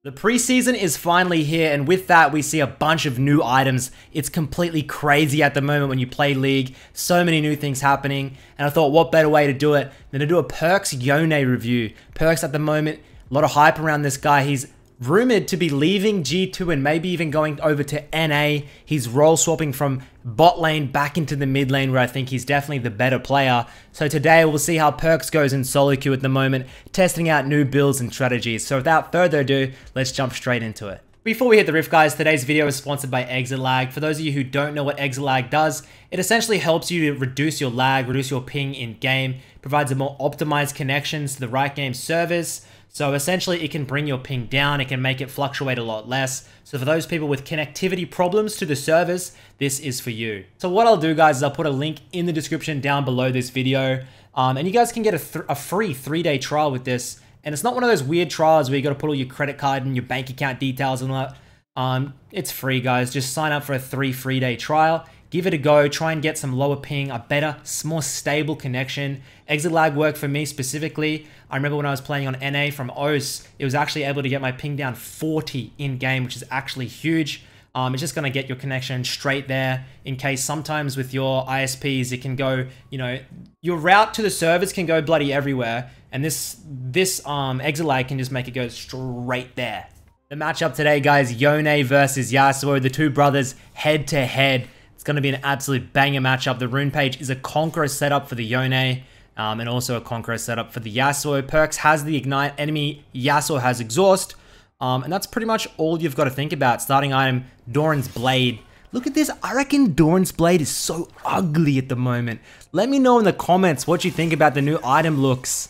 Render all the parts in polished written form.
The preseason is finally here, and with that, we see a bunch of new items. It's completely crazy at the moment when you play League. So many new things happening, and I thought, what better way to do it than to do a Perkz Yone review. Perkz at the moment, a lot of hype around this guy. He's rumored to be leaving G2 and maybe even going over to NA. He's role swapping from bot lane back into the mid lane, where I think he's definitely the better player. So today we'll see how Perkz goes in solo queue at the moment, testing out new builds and strategies. So without further ado, let's jump straight into it. Before we hit the riff, guys, today's video is sponsored by Exit Lag. For those of you who don't know what Exit Lag does, it essentially helps you to reduce your lag, reduce your ping in game, provides a more optimized connections to the right game servers. So essentially, it can bring your ping down, it can make it fluctuate a lot less. So for those people with connectivity problems to the servers, this is for you. So what I'll do, guys, is I'll put a link in the description down below this video. And you guys can get a free 3-day trial with this. And it's not one of those weird trials where you got to put all your credit card and your bank account details and all that. It's free, guys. Just sign up for a 3-day trial. Give it a go, try and get some lower ping, a better, more stable connection. Exit Lag worked for me specifically. I remember when I was playing on NA from OS, it was actually able to get my ping down 40 in game, which is actually huge. It's just gonna get your connection straight there in case sometimes with your ISPs, it can go, you know, your route to the servers can go bloody everywhere. And this Exit Lag can just make it go straight there. The matchup today, guys, Yone versus Yasuo, the two brothers head to head. It's going to be an absolute banger matchup. The rune page is a Conqueror setup for the Yone, and also a Conqueror setup for the Yasuo. Perkz has the Ignite, enemy Yasuo has Exhaust, and that's pretty much all you've got to think about. Starting item, Doran's Blade. Look at this. I reckon Doran's Blade is so ugly at the moment. Let me know in the comments what you think about the new item looks.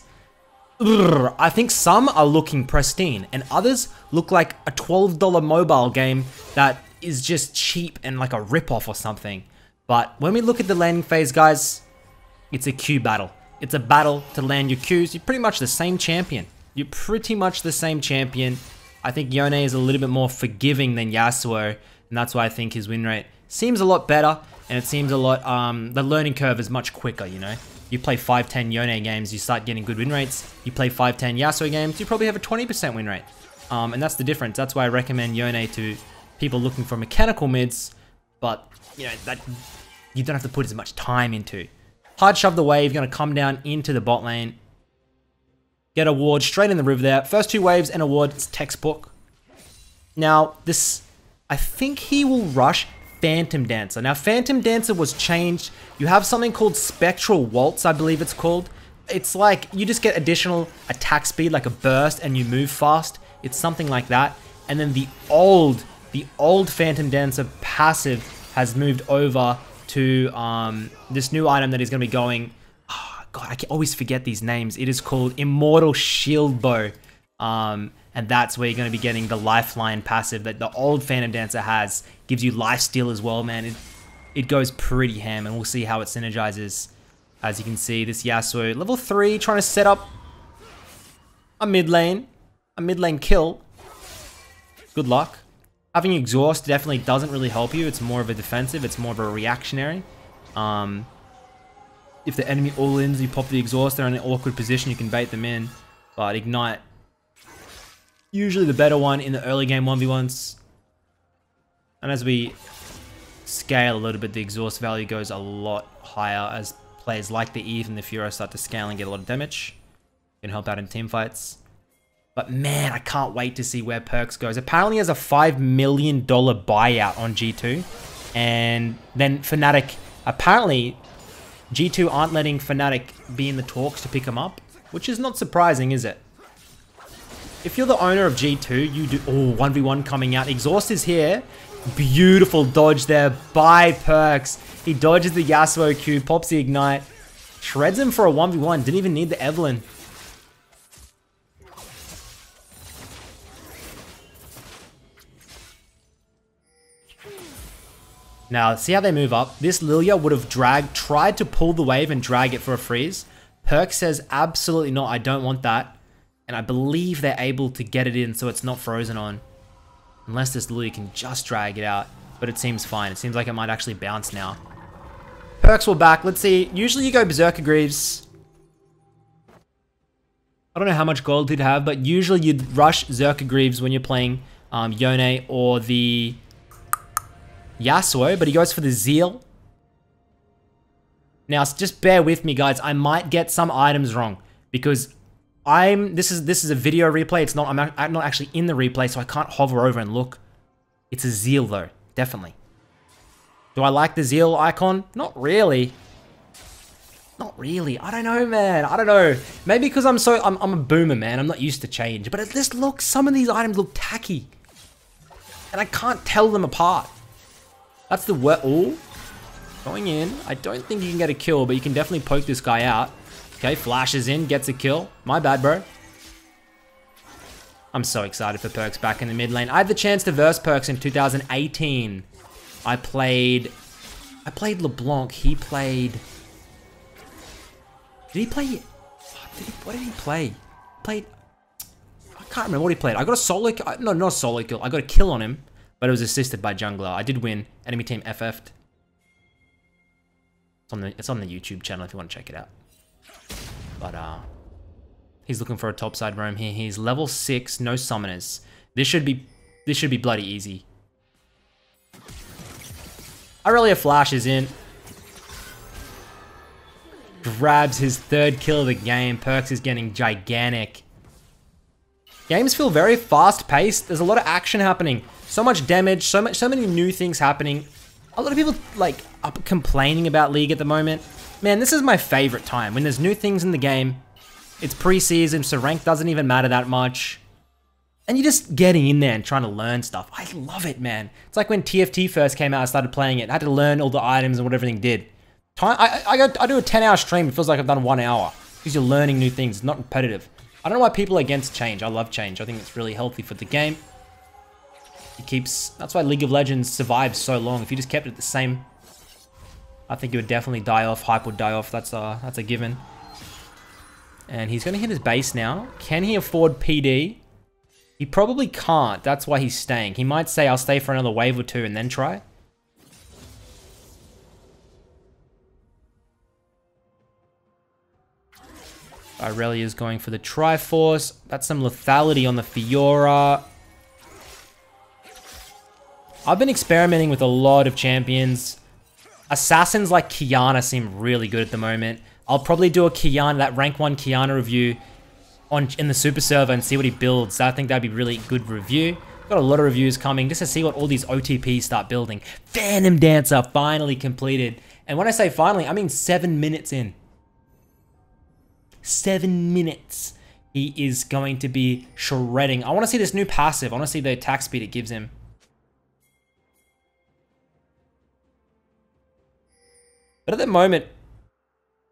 I think some are looking pristine, and others look like a $12 mobile game that is just cheap and like a rip-off or something. But when we look at the landing phase, guys, it's a queue battle. It's a battle to land your queues. You're pretty much the same champion. You're pretty much the same champion. I think Yone is a little bit more forgiving than Yasuo, and that's why I think his win rate seems a lot better, and it seems a lot, the learning curve is much quicker, you know? You play 5-10 Yone games, you start getting good win rates. You play 5-10 Yasuo games, you probably have a 20% win rate. And that's the difference. That's why I recommend Yone to people looking for mechanical mids, but you know that you don't have to put as much time into. Hard shove the wave, gonna come down into the bot lane. Get a ward straight in the river there. First 2 waves and a ward, it's textbook. Now this, I think he will rush Phantom Dancer. Now Phantom Dancer was changed. You have something called Spectral Waltz, I believe it's called. It's like you just get additional attack speed, like a burst, and you move fast. It's something like that. And then the old Phantom Dancer passive has moved over to this new item that is going to be going. Oh, God, I can always forget these names. It is called Immortal Shield Bow. And that's where you're going to be getting the Lifeline passive that the old Phantom Dancer has. Gives you lifesteal as well, man. It goes pretty ham, and we'll see how it synergizes. As you can see, this Yasuo, level 3, trying to set up a mid lane kill. Good luck. Having Exhaust definitely doesn't really help you. It's more of a defensive. It's more of a reactionary. If the enemy all-ins, you pop the Exhaust, they're in an awkward position, you can bait them in. But Ignite, usually the better one in the early game 1v1s. And as we scale a little bit, the Exhaust value goes a lot higher as players like the Eve and the Furo start to scale and get a lot of damage. Can help out in team fights. But man, I can't wait to see where Perkz goes. Apparently he has a $5 million buyout on G2. And then Fnatic, apparently G2 aren't letting Fnatic be in the talks to pick him up. Which is not surprising, is it? If you're the owner of G2, you do... Oh, 1v1 coming out. Exhaust is here. Beautiful dodge there by Perkz. He dodges the Yasuo Q, pops the Ignite. Shreds him for a 1v1. Didn't even need the Evelynn. Now, see how they move up? This Lilia would have tried to pull the wave and drag it for a freeze. Perkz says, absolutely not, I don't want that. And I believe they're able to get it in so it's not frozen on. Unless this Lilia can just drag it out. But it seems fine. It seems like it might actually bounce now. Perkz will back. Let's see. Usually you go Berserker Greaves. I don't know how much gold he'd have, but usually you'd rush Zerka Greaves when you're playing Yone or the Yasuo, but he goes for the Zeal. Now, just bear with me, guys. I might get some items wrong because this is a video replay. It's not. I'm not actually in the replay, so I can't hover over and look. It's a Zeal though, definitely. Do I like the Zeal icon? Not really. Not really. I don't know, man. I don't know. Maybe because I'm a boomer, man. I'm not used to change. But it just looks. Some of these items look tacky, and I can't tell them apart. That's the word. Oh. Going in. I don't think you can get a kill, but you can definitely poke this guy out. Okay, flashes in, gets a kill. My bad, bro. I'm so excited for Perkz back in the mid lane. I had the chance to verse Perkz in 2018. I played LeBlanc. He played... Did he play... What did he play? He played... I can't remember what he played. I got a solo... No, not a solo kill. I got a kill on him, but it was assisted by jungler. I did win. Enemy team FF'd. It's on the YouTube channel if you want to check it out. But he's looking for a topside roam here. He's level 6, no summoners. This should be bloody easy. Irelia flashes in. Grabs his 3rd kill of the game. Perkz is getting gigantic. Games feel very fast paced. There's a lot of action happening. So much damage, so many new things happening. A lot of people like are complaining about League at the moment. Man, this is my favorite time when there's new things in the game. It's preseason, so rank doesn't even matter that much. And you're just getting in there and trying to learn stuff. I love it, man. It's like when TFT first came out, I started playing it. I had to learn all the items and what everything did. I do a 10-hour stream. It feels like I've done 1 hour because you're learning new things. It's not repetitive. I don't know why people are against change. I love change. I think it's really healthy for the game. That's why League of Legends survives so long. If you just kept it the same, I think it would definitely die off. Hype would die off. That's a given. And he's going to hit his base now. Can he afford PD? He probably can't. That's why he's staying. He might say, I'll stay for another wave or 2 and then try. Irelia's going for the Triforce. That's some lethality on the Fiora. I've been experimenting with a lot of champions. Assassins like Qiyana seem really good at the moment. I'll probably do a Qiyana, that rank 1 Qiyana review in the super server and see what he builds. I think that'd be really good review. Got a lot of reviews coming just to see what all these OTPs start building. Phantom Dancer finally completed. And when I say finally, I mean 7 minutes in. 7 minutes. He is going to be shredding. I want to see this new passive. I want to see the attack speed it gives him. But at the moment,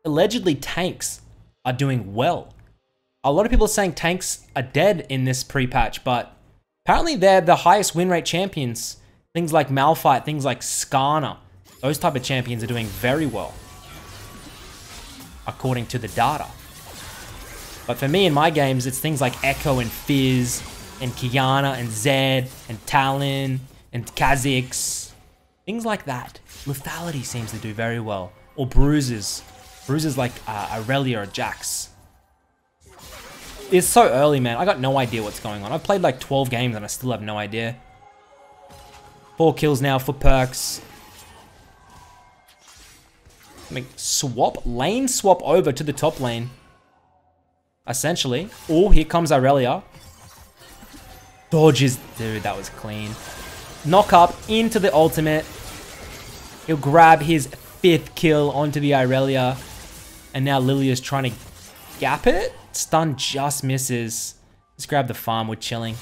allegedly tanks are doing well. A lot of people are saying tanks are dead in this pre-patch, but apparently they're the highest win rate champions. Things like Malphite, things like Skarner, those type of champions are doing very well, according to the data. But for me in my games, it's things like Echo and Fizz, and Qiyana and Zed, and Talon, and Kha'Zix. Things like that. Lethality seems to do very well. Or bruises. Bruises like Irelia or Jax. It's so early, man. I got no idea what's going on. I've played like 12 games and I still have no idea. 4 kills now for Perkz. I mean, lane swap over to the top lane. Essentially. Oh, here comes Irelia. Dodges. Dude, that was clean. Knock up into the ultimate. He'll grab his 5th kill onto the Irelia. And now Lilia's trying to gap it. Stun just misses. Let's grab the farm. We're chilling.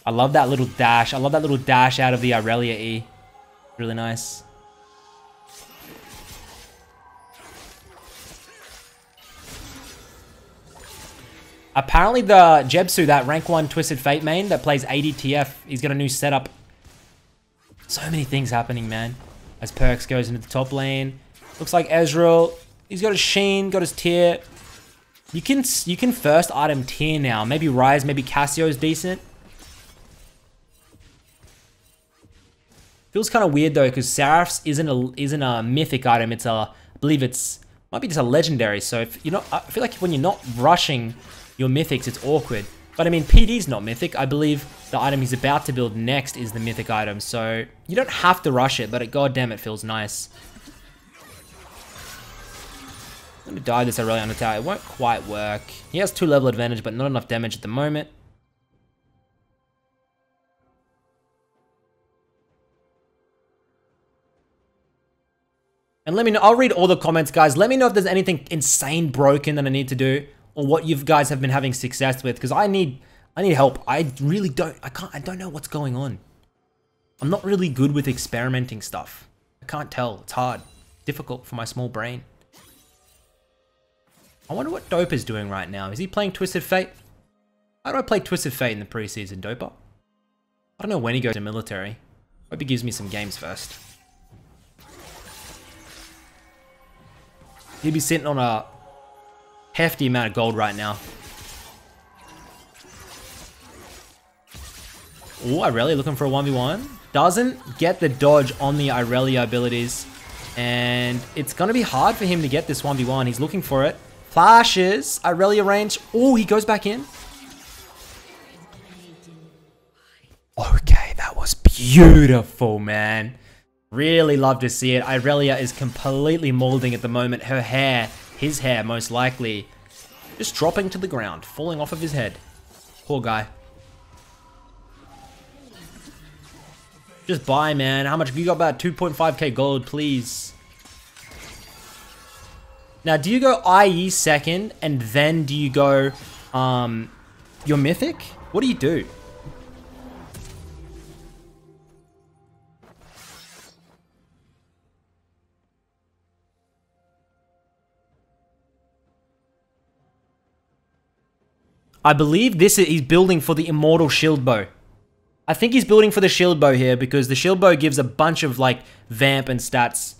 I love that little dash. I love that little dash out of the Irelia E. Really nice. Apparently the Jebsu, that rank 1 Twisted Fate main that plays ADTF, he's got a new setup. So many things happening, man. As Perkz goes into the top lane. Looks like Ezreal. He's got his Sheen, got his tier. You can first item tier now. Maybe Ryze, maybe Cassio's decent. Feels kind of weird though, because Seraph's isn't a mythic item. It's I believe it's Might be just a legendary, so if you're not, I feel like when you're not rushing your mythics, it's awkward. But I mean, PD's not mythic. I believe the item he's about to build next is the mythic item, so you don't have to rush it, but goddamn, it feels nice. Let me dive this Irelia on tower. It won't quite work. He has 2 level advantage, but not enough damage at the moment. And let me know, I'll read all the comments, guys. Let me know if there's anything insane broken that I need to do, or what you guys have been having success with, because I need help. I really don't, I don't know what's going on. I'm not really good with experimenting stuff. I can't tell, it's hard. Difficult for my small brain. I wonder what Dope is doing right now. Is he playing Twisted Fate? How do I play Twisted Fate in the preseason, Doper? I don't know when he goes to military. Hope he gives me some games first. He'd be sitting on a hefty amount of gold right now. Oh, Irelia looking for a 1v1. Doesn't get the dodge on the Irelia abilities. And it's going to be hard for him to get this 1v1. He's looking for it. Flashes. Irelia range. Oh, he goes back in. Okay, that was beautiful, man. Really love to see it. Irelia is completely molding at the moment. Her hair, his hair most likely, just dropping to the ground, falling off of his head. Poor guy. Just buy, man. How much have you got? About 2.5k gold, please. Now, do you go IE second, and then do you go your mythic? What do you do? I believe he's building for the Immortal Shield Bow. I think he's building for the Shield Bow here because the Shield Bow gives a bunch of like vamp and stats.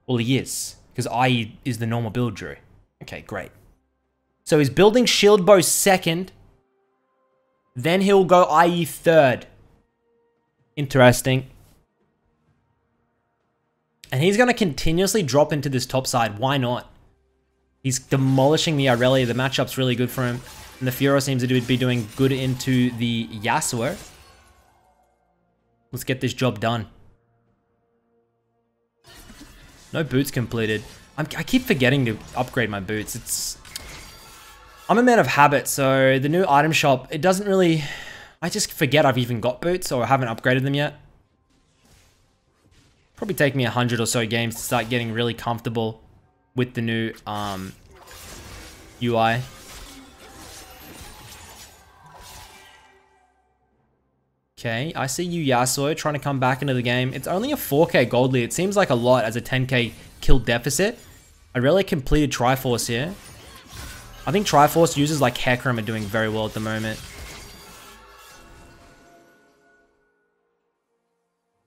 Well, he is, because IE is the normal build, Drew. Okay, great. So he's building Shield Bow second. Then he'll go IE third. Interesting. And he's going to continuously drop into this top side. Why not? He's demolishing the Irelia. The matchup's really good for him. And the Fiora seems to be doing good into the Yasuo. Let's get this job done. No boots completed. I keep forgetting to upgrade my boots. I'm a man of habit, so the new item shop, it doesn't really... I just forget I've even got boots or haven't upgraded them yet. Probably take me 100 or so games to start getting really comfortable with the new UI. Okay, I see you, Yasuo, trying to come back into the game. It's only a 4k gold lead. It seems like a lot as a 10k kill deficit. I really completed Triforce here. I think Triforce users like Hecarim are doing very well at the moment.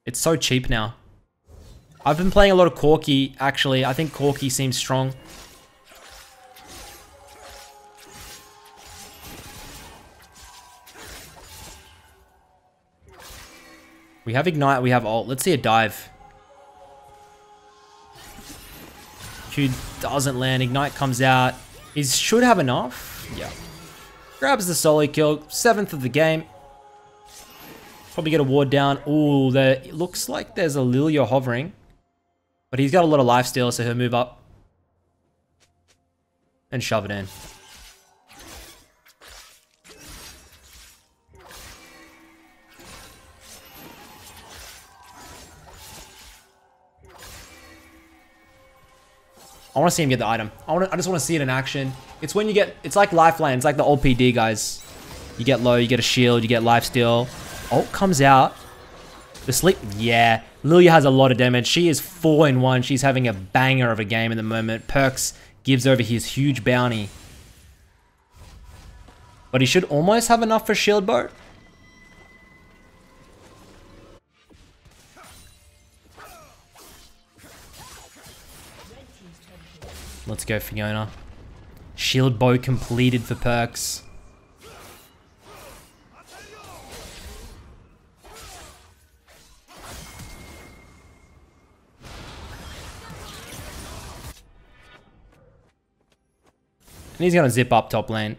It's so cheap now. I've been playing a lot of Corki, actually. I think Corki seems strong. We have Ignite, we have Ult. Let's see a dive. Q doesn't land. Ignite comes out. He should have enough. Yeah. Grabs the solo kill. 7th of the game. Probably get a ward down. Ooh, it looks like there's a Lilia hovering. But he's got a lot of lifesteal, so he'll move up. And shove it in. I want to see him get the item. I just want to see it in action. It's when you get... It's like Lifeline. It's like the old PD, guys. You get low, you get a shield, you get lifesteal. Ult comes out. The sleep... Yeah. Lilia has a lot of damage. She is 4-in-1. She's having a banger of a game at the moment. Perks gives over his huge bounty. But he should almost have enough for Shield Bow. Let's go, Fiona. Shield Bow completed for Perks. And he's going to zip up top lane.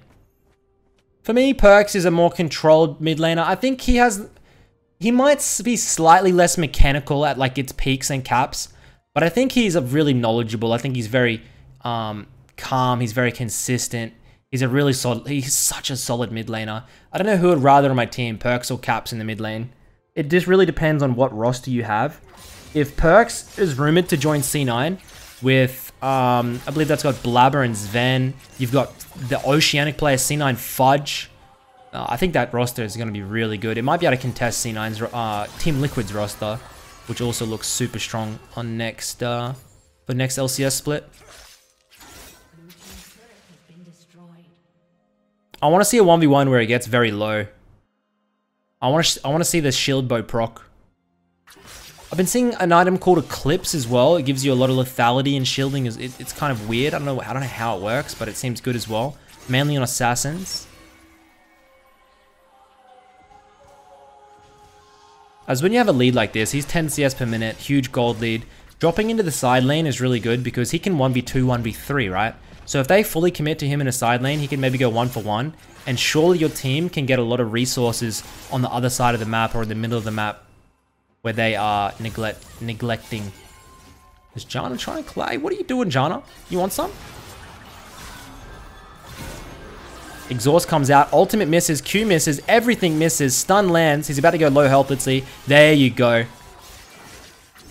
For me, Perkz is a more controlled mid laner. I think he might be slightly less mechanical at like its peaks and caps, but I think he's really knowledgeable. I think he's very calm. He's very consistent. He's a really solid. He's such a solid mid laner. I don't know who would rather on my team, Perkz or Caps in the mid lane. It just really depends on what roster you have. If Perkz is rumored to join C9 with, I believe that's got Blabber and Sven. You've got the Oceanic player C9 Fudge. I think that roster is going to be really good. It might be able to contest C9's Team Liquid's roster, which also looks super strong on next for next LCS split. I want to see a 1v1 where it gets very low. I want to see the shield bow proc. I've been seeing an item called Eclipse as well. It gives you a lot of lethality and shielding. It's kind of weird. I don't know how it works, but it seems good as well. Mainly on assassins. As when you have a lead like this, he's 10 CS per minute, huge gold lead. Dropping into the side lane is really good because he can 1v2, 1v3, right? So if they fully commit to him in a side lane, he can maybe go 1-for-1. And surely your team can get a lot of resources on the other side of the map or in the middle of the map where they are neglecting. Is Janna trying to clay? What are you doing, Janna? You want some? Exhaust comes out. Ultimate misses. Q misses. Everything misses. Stun lands. He's about to go low health. Let's see. There you go.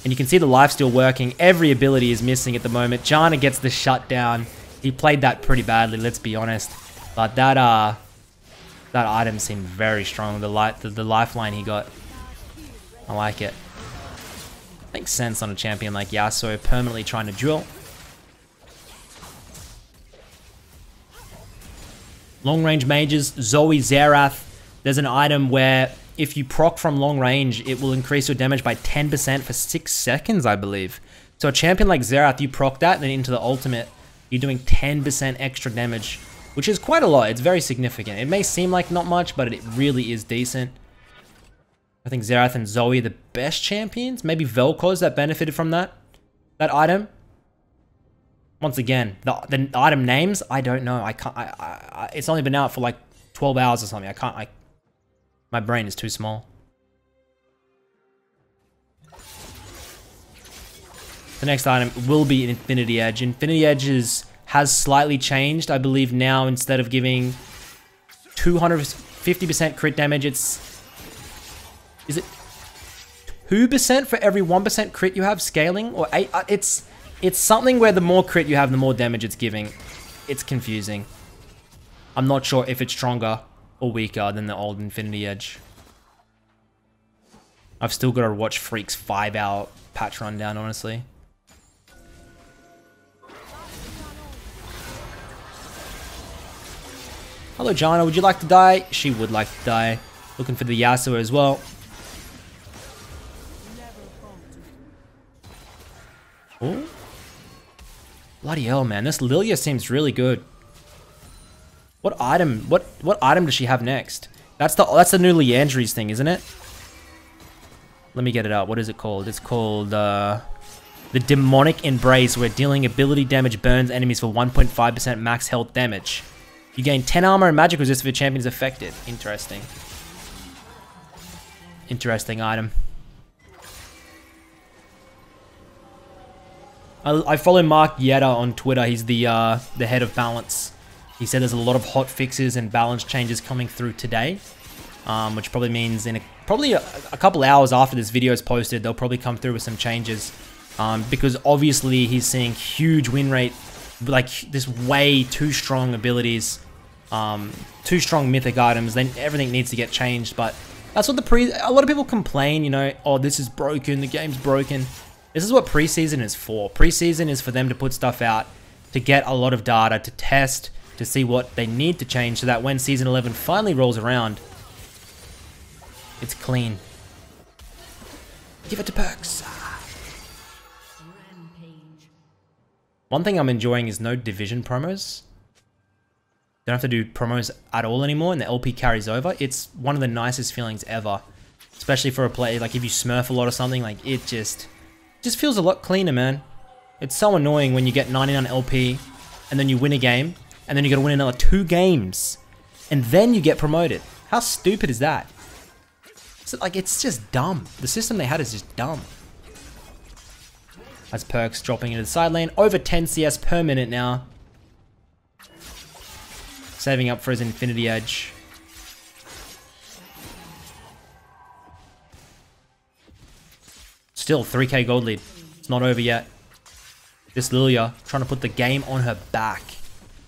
And you can see the life still working. Every ability is missing at the moment. Janna gets the shutdown. He played that pretty badly, let's be honest. But that item seemed very strong. The lifeline he got. I like it. Makes sense on a champion like Yasuo permanently trying to drill. Long range mages, Zoe, Xerath. There's an item where if you proc from long range, it will increase your damage by 10% for 6 seconds, I believe. So a champion like Xerath, you proc that, then into the ultimate, you're doing 10% extra damage, which is quite a lot. It's very significant. It may seem like not much, but it really is decent. I think Xerath and Zoe are the best champions. Maybe Vel'Koz that benefited from that item. Once again, the item names, I don't know. I can't. It's only been out for like 12 hours or something. My brain is too small. The next item will be Infinity Edge. Infinity Edge has slightly changed. I believe now instead of giving 250% crit damage, is it 2% for every 1% crit you have scaling? Or 8? It's something where the more crit you have, the more damage it's giving. It's confusing. I'm not sure if it's stronger or weaker than the old Infinity Edge. I've still got to watch Freak's 5-hour patch rundown, honestly. Hello, Janna. Would you like to die? She would like to die. Looking for the Yasuo as well. Oh. Bloody hell, man. This Lilia seems really good. What item? What item does she have next? That's the new Liandry's thing, isn't it? Let me get it out. What is it called? It's called the Demonic Embrace, where dealing ability damage burns enemies for 1.5% max health damage. You gain 10 armor and magic resist if your champion is affected. Interesting. Interesting item. I follow Mark Yetta on Twitter. He's the head of balance. He said there's a lot of hot fixes and balance changes coming through today, which probably means in a couple hours after this video is posted, they'll probably come through with some changes, because obviously he's seeing huge win rate, like this way too strong abilities, too strong mythic items. Then everything needs to get changed. But that's what a lot of people complain, you know, oh, this is broken, the game's broken. This is what preseason is for. Preseason is for them to put stuff out, to get a lot of data, to test, to see what they need to change, so that when Season 11 finally rolls around, it's clean. Give it to Perkz. One thing I'm enjoying is no division promos. Don't have to do promos at all anymore, and the LP carries over. It's one of the nicest feelings ever. Especially for a play, like if you smurf a lot or something, like it just feels a lot cleaner, man. It's so annoying when you get 99 LP and then you win a game and then you gotta win another 2 games, and then you get promoted. How stupid is that? So, like, it's just dumb. The system they had is just dumb. As Perkz dropping into the side lane. Over 10 CS per minute now. Saving up for his Infinity Edge. Still 3k gold lead. It's not over yet. This Lilia trying to put the game on her back.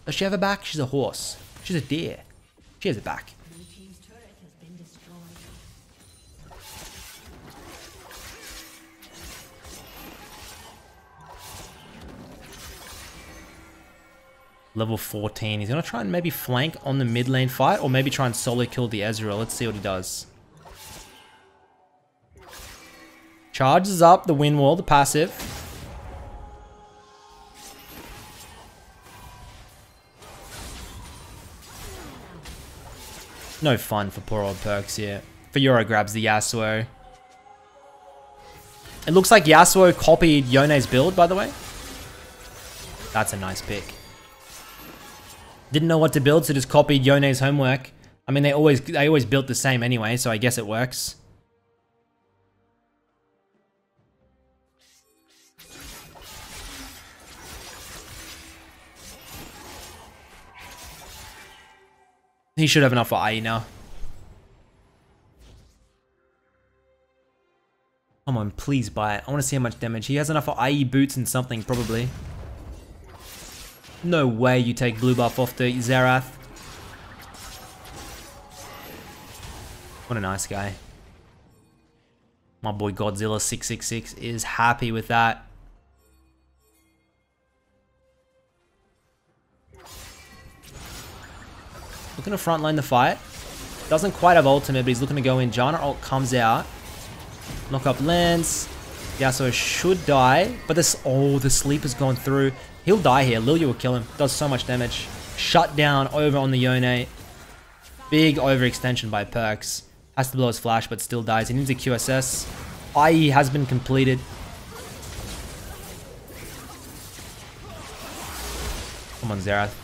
Does she have a back? She's a horse. She's a deer. She has a back. Level 14. He's going to try and maybe flank on the mid lane fight, or maybe try and solo kill the Ezreal. Let's see what he does. Charges up the wind wall, the passive. No fun for poor old Perkz here. Fiora grabs the Yasuo. It looks like Yasuo copied Yone's build, by the way. That's a nice pick. Didn't know what to build, so just copied Yone's homework. I mean, they always built the same anyway, so I guess it works. He should have enough for IE now. Come on, please buy it. I want to see how much damage. He has enough for IE boots and something, probably. No way you take blue buff off the Xerath. What a nice guy. My boy Godzilla 666 is happy with that. Looking to frontline the fight. Doesn't quite have ultimate, but he's looking to go in. Janna ult comes out. Knock up lands. Yasuo should die, but this, oh, the sleep has gone through. He'll die here. Lilia will kill him. Does so much damage. Shut down over on the Yone. Big overextension by Perkz. Has to blow his flash, but still dies. He needs a QSS. IE has been completed. Come on, Xerath.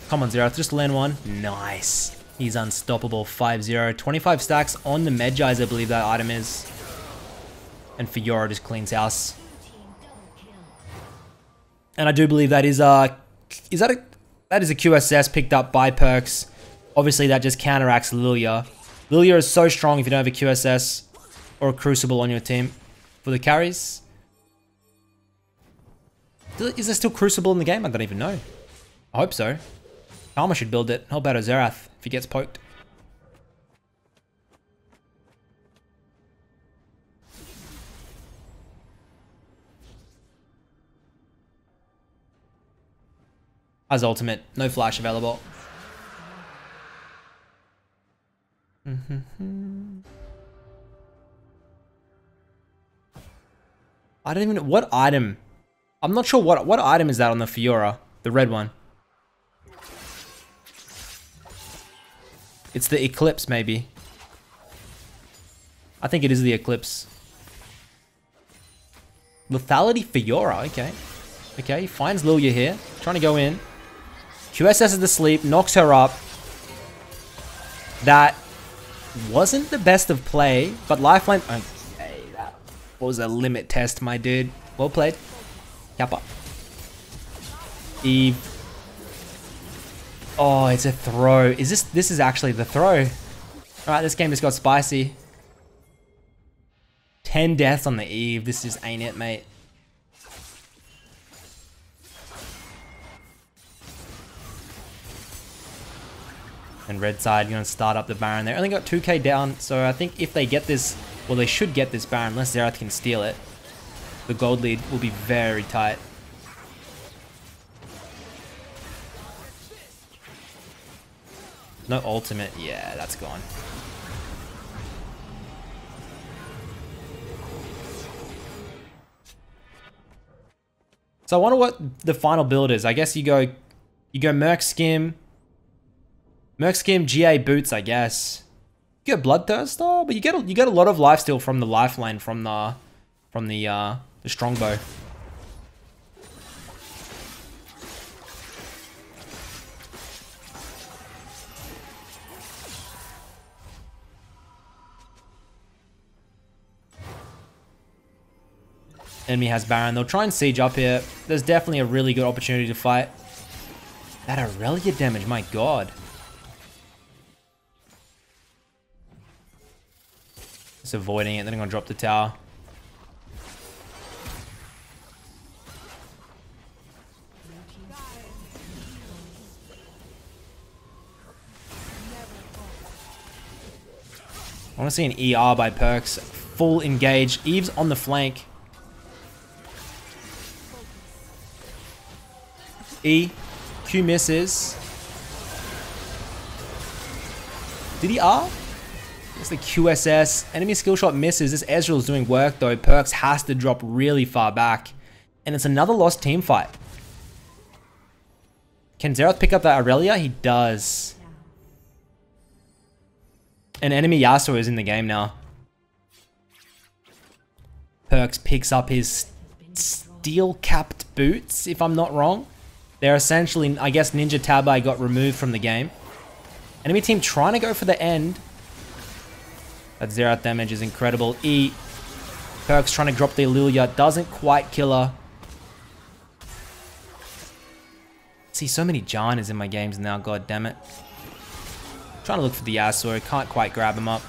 Come on, Xerath. Just land one. Nice. He's unstoppable. 5-0. 25 stacks on the Medjais, I believe that item is. And Fiora just cleans house. And I do believe that is a QSS picked up by Perkz. Obviously, that just counteracts Lilia. Lilia is so strong if you don't have a QSS or a Crucible on your team for the carries. Is there still Crucible in the game? I don't even know. I hope so. Karma should build it. Help out a Xerath if he gets poked. As ultimate, no flash available. I don't even know what item. I'm not sure what item is that on the Fiora, the red one. It's the Eclipse, maybe. I think it is the Eclipse. Lethality Fiora, okay. Okay, he finds Lilia here, trying to go in. QSS is the sleep, knocks her up. That wasn't the best of play, but lifeline. Okay, that was a limit test, my dude. Well played. Kappa. Eve. Oh, it's a throw. This is actually the throw. Alright, this game just got spicy. 10 deaths on the Eve. This just ain't it, mate. And red side going to start up the Baron. They only got 2k down, so I think if they get this, well, they should get this Baron unless Xerath can steal it. The gold lead will be very tight. No ultimate. Yeah, that's gone. So I wonder what the final build is. I guess you go Merc Skim, GA boots, I guess. You get Bloodthirst, oh, but you get a lot of lifesteal from the lifeline from the strongbow. Enemy has Baron. They'll try and siege up here. There's definitely a really good opportunity to fight. That Aurelia damage, my god. Just avoiding it, then I'm gonna drop the tower. I want to see an ER by Perkz. Full engage. Eve's on the flank. E. Q misses. Did he R? It's the QSS. Enemy skill shot misses. This Ezreal's doing work though. Perkz has to drop really far back. And it's another lost team fight. Can Xerath pick up that Aurelia? He does. And enemy Yasuo is in the game now. Perkz picks up his steel-capped boots, if I'm not wrong. They're essentially, I guess Ninja Tabi got removed from the game. Enemy team trying to go for the end. That Xerath damage is incredible. E. Perkz trying to drop the Lilia. Doesn't quite kill her. See, so many Jannas in my games now, god damn it. Trying to look for the Yasuo, can't quite grab him up.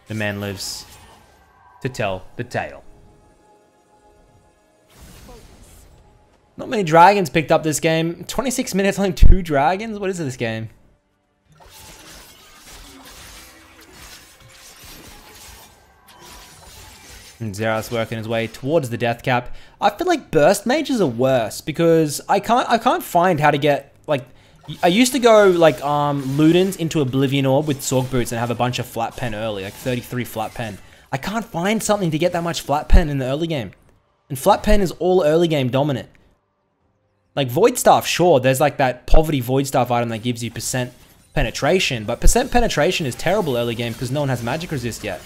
The man lives to tell the tale. Not many dragons picked up this game. 26 minutes, only 2 dragons? What is this game? And Xerath's working his way towards the death cap. I feel like burst mages are worse because I can't find how to get, like, I used to go like Ludens into Oblivion Orb with Sorg Boots and have a bunch of flat pen early, like 33 flat pen. I can't find something to get that much flat pen in the early game. And flat pen is all early game dominant. Like Void Staff, sure, there's like that poverty Void Staff item that gives you percent penetration, but percent penetration is terrible early game because no one has magic resist yet.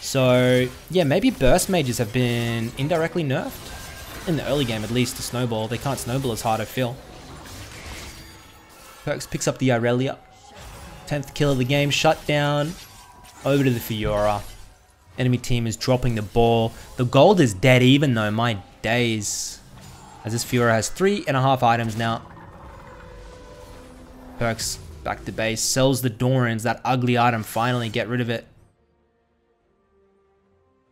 So, yeah, maybe burst mages have been indirectly nerfed. In the early game, at least, to snowball. They can't snowball as hard, I feel. Perkz picks up the Aurelia. 10th kill of the game, shut down. Over to the Fiora. Enemy team is dropping the ball. The gold is dead even though, my days. As this Fiora has 3.5 items now. Perkz back to base, sells the Dorans, that ugly item, finally get rid of it.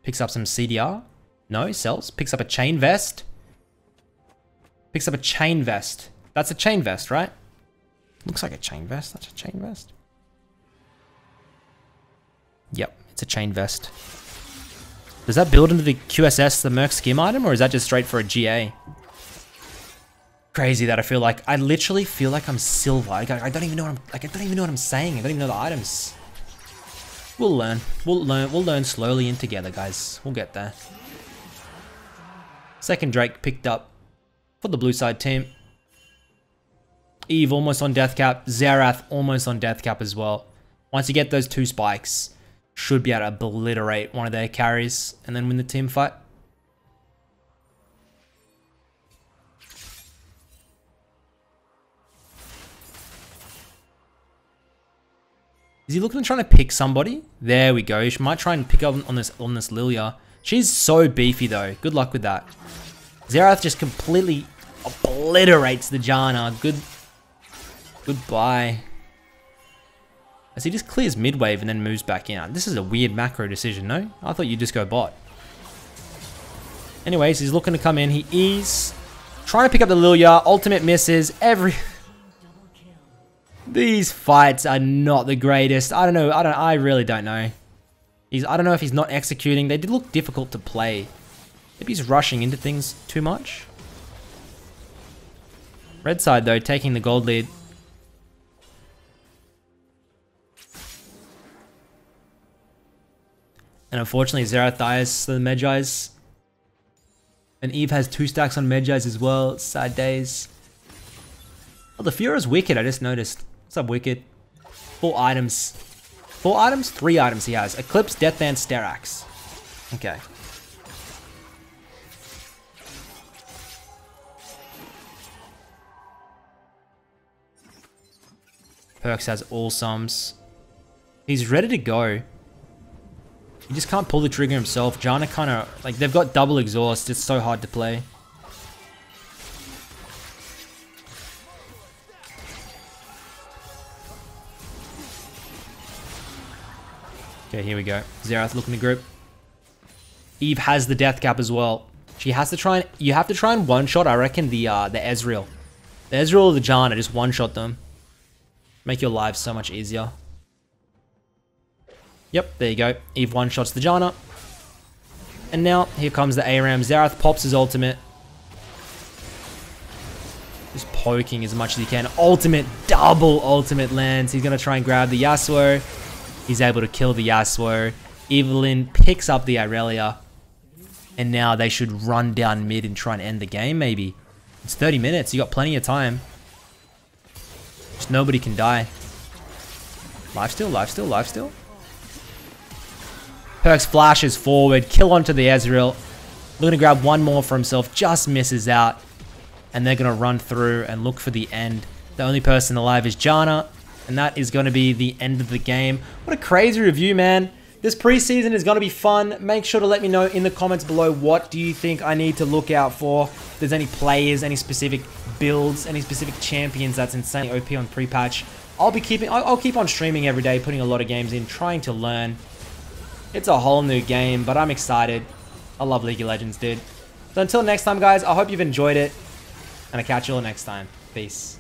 Picks up some CDR. No, sells. Picks up a chain vest. Picks up a chain vest. That's a chain vest, right? Looks like a chain vest. That's a chain vest. Yep, it's a chain vest. Does that build into the QSS, the Merc skim item, or is that just straight for a GA? Crazy that I feel like, I literally feel like I'm silver. Like, I don't even know what I'm, like, I don't even know what I'm saying. I don't even know the items. We'll learn. We'll learn slowly and together, guys. We'll get there. Second Drake picked up for the blue side team. Eve almost on death cap. Xerath almost on death cap as well. Once you get those 2 spikes, should be able to obliterate one of their carries and then win the team fight. Is he looking at trying to pick somebody? There we go. She might try and pick up on this Lilia. She's so beefy though. Good luck with that. Xerath just completely obliterates the Janna. Goodbye. As he just clears mid wave and then moves back in. This is a weird macro decision, no? I thought you'd just go bot. Anyways, he's looking to come in. He is trying to pick up the Lilia. Ultimate misses. These fights are not the greatest. I don't know. I really don't know. I don't know if he's not executing. They did look difficult to play. Maybe he's rushing into things too much. Red side though, taking the gold lead. And unfortunately, Xerath dies to the Medjais. And Eve has 2 stacks on Medjais as well. Sad days. Oh, the Fiora's Wicked, I just noticed. What's up, Wicked? 4 items. 4 items? 3 items he has. Eclipse, Deathband, Sterax. Okay. Perks has all sums. He's ready to go. He just can't pull the trigger himself. Janna kind of, like, they've got double exhaust. It's so hard to play. Okay, here we go. Xerath looking to group. Eve has the death cap as well. She has to try and, you have to try and one-shot, I reckon, the Ezreal. The Ezreal or the Janna, just one-shot them. Make your lives so much easier. Yep, there you go. Eve one-shots the Janna. And now, here comes the ARAM. Xerath pops his ultimate. Just poking as much as he can. Ultimate, double ultimate lands. He's going to try and grab the Yasuo. He's able to kill the Yasuo. Evelynn picks up the Irelia. And now they should run down mid and try and end the game, maybe. It's 30 minutes. You got plenty of time. Just nobody can die. Lifesteal, lifesteal, lifesteal. Perks flashes forward. Kill onto the Ezreal. Looking to grab one more for himself. Just misses out. And they're going to run through and look for the end. The only person alive is Janna. And that is going to be the end of the game. What a crazy review, man. This preseason is going to be fun. Make sure to let me know in the comments below, what do you think I need to look out for? If there's any players, any specific builds, any specific champions that's insanely OP on pre-patch. I'll keep on streaming every day, putting a lot of games in, trying to learn. It's a whole new game, but I'm excited. I love League of Legends, dude. So until next time, guys, I hope you've enjoyed it. And I'll catch you all next time. Peace.